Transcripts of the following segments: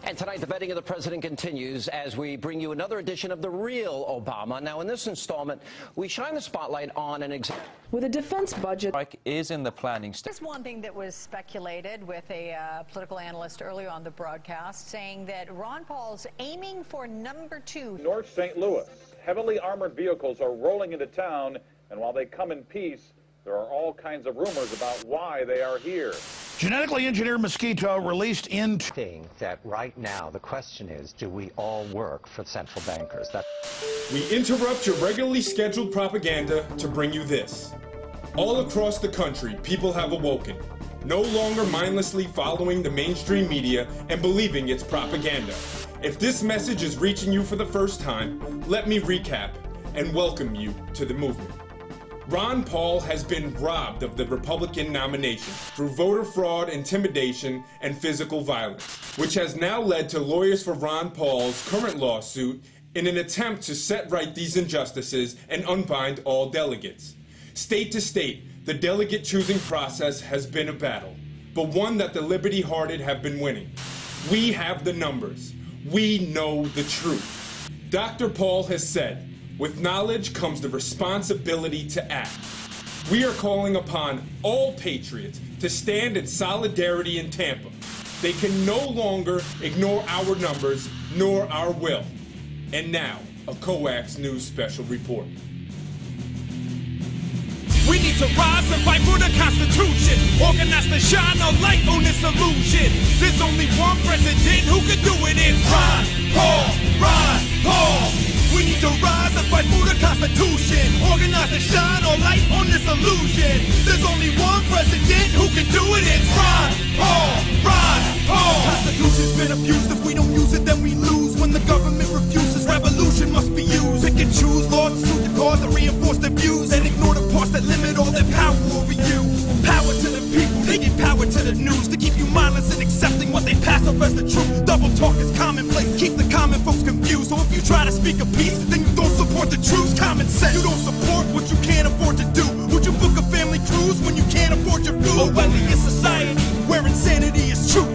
And tonight, the vetting of the president continues as we bring you another edition of The Real Obama. Now, in this installment, we shine the spotlight on an example. With a defense budget is in the planning stage. There's one thing that was speculated with a political analyst earlier on the broadcast saying that Ron Paul's aiming for #2. North St. Louis, heavily armored vehicles are rolling into town, and while they come in peace, there are all kinds of rumors about why they are here. Genetically engineered mosquito released in... That right now the question is, do we all work for central bankers? We interrupt your regularly scheduled propaganda to bring you this. All across the country, people have awoken, no longer mindlessly following the mainstream media and believing it's propaganda. If this message is reaching you for the first time, let me recap and welcome you to the movement. Ron Paul has been robbed of the Republican nomination through voter fraud, intimidation, and physical violence, which has now led to lawyers for Ron Paul's current lawsuit in an attempt to set right these injustices and unbind all delegates. State to state, the delegate choosing process has been a battle, but one that the liberty-hearted have been winning. We have the numbers. We know the truth. Dr. Paul has said, with knowledge comes the responsibility to act. We are calling upon all patriots to stand in solidarity in Tampa. They can no longer ignore our numbers nor our will. And now, a COAX News special report. We need to rise and fight for the Constitution. Organize to shine a light on this illusion. There's only one president who can do it. It's Ron Paul. Ron Paul. We need to rise and fight for the Constitution. Organize to shine a light on this illusion. There's only one president who can do it. It's Ron Paul. Ron Paul. Constitution's been abused. If we don't use it, then we lose. When the government refuses, revolution must be used. Pick and choose laws to suit the cause that reinforce their views and ignore the parts that limit all their power over you. Power to the people, they give power to the news to keep you mindless and accepting what they pass off as the truth. Double talk is commonplace, keep the common folks confused. So if you try to speak a peace, then you don't support the truth. Common sense, you don't support what you can't afford to do. Would you book a family cruise when you can't afford your food? Or whether in society where insanity is true.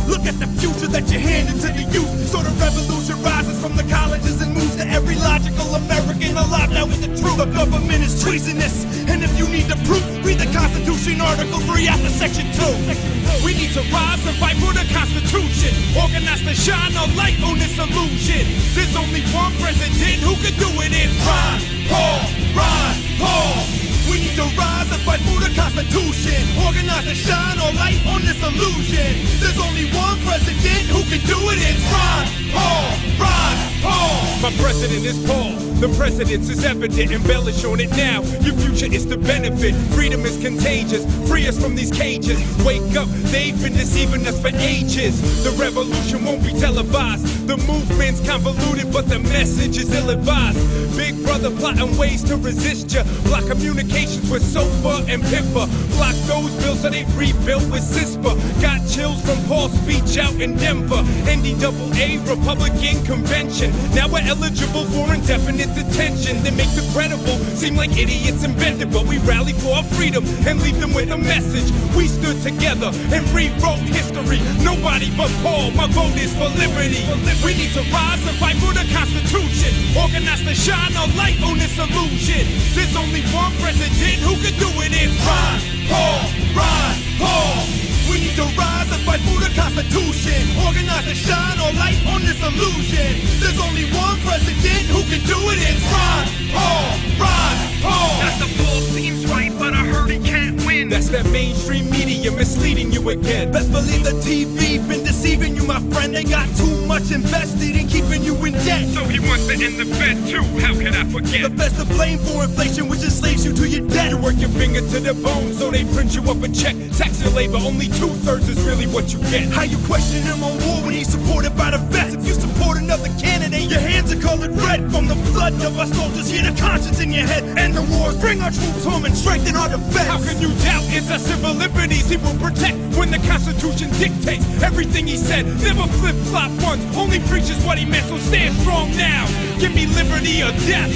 Look at the future that you handed to the youth. So the revolution rises from the colleges and moves to every logical American alive now with the truth. The government is treasonous, and if you need the proof, read the Constitution, Article 3 after Section 2. We need to rise and fight for the Constitution. Organize to shine a light on this illusion. There's only one president who can do it. It's Ron Paul. Ron Paul. We need to rise and fight for the Constitution. Organize to shine a light on this illusion. There's only one president who can do it. It's Ron Paul. Ron Paul. My president is Paul. The president's is evident. Embellish on it now. Your future is to benefit. Freedom is contagious. Free us from these cages. Wake up. They've been deceiving us for ages. The revolution won't be televised. The movement's convoluted, but the message is ill-advised. Big brother plotting ways to resist ya. Block communications with SOFA and PIPA. Block those bills so they rebuilt with CISPA. Got chills from Paul's speech out in Denver. NDAA Republican Convention. Now we're eligible for indefinite detention. They make the credible seem like idiots invented, but we rally for our freedom and leave them with a message. We stood together and rewrote history. Nobody but Paul. My vote is for liberty. We need to rise and fight for the Constitution. Organize to shine a light on this illusion. There's only one president who can do it. It's Ron Paul. Ron Paul. We need to rise and fight for the Constitution. Organize to shine a light on this illusion. There's only one president who can do it. It's Ron Paul. Ron Paul. That's the Paul seems right, but I heard he can't win. That's that mainstream media misleading you again. Best believe the TV been deceiving you, my friend. They got too much invested in keeping you in debt. So he wants to end the Fed too. How could I forget? The best to blame for inflation, which enslaves you to your debt. You work your finger to the bone, so they print you up a check. Tax your labor, only 2/3 is really what you get. How you question him on war when he's supported by the vets? If you support another candidate, your hands are colored red. From the blood of our soldiers, hear the conscience in your head. End the wars, bring our troops home and strengthen our defense. How can you doubt it's our civil liberties he will protect when the Constitution dictates everything he said. Never flip-flop once, only preaches what he meant, so stand strong now. Give me liberty or death.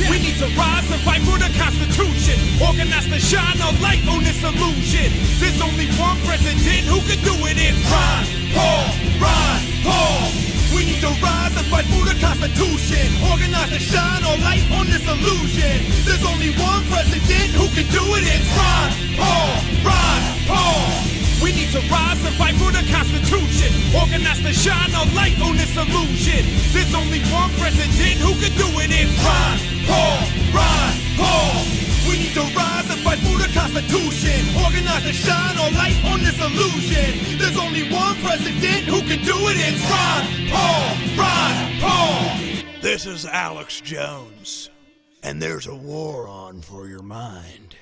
We need to rise and fight for the Constitution. Organize to shine a light on this illusion. There's only one president who can do it. It's Ron Paul, Ron Paul. We need to rise and fight for the Constitution. Organize to shine a light on this illusion. There's only one president who can do it. It's Ron Paul, Ron Paul. We need to rise and fight for the Constitution. Organize to shine a light on this illusion. There's only one president who can do it. It's Ron Paul, Ron Paul. We need to rise and fight for the Constitution. Organize to shine a light on this illusion. There's only one president who can do it. It's Ron Paul, Ron Paul. This is Alex Jones, and there's a war on for your mind.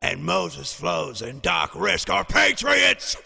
And Mozez, Flowz, and Rizk are patriots!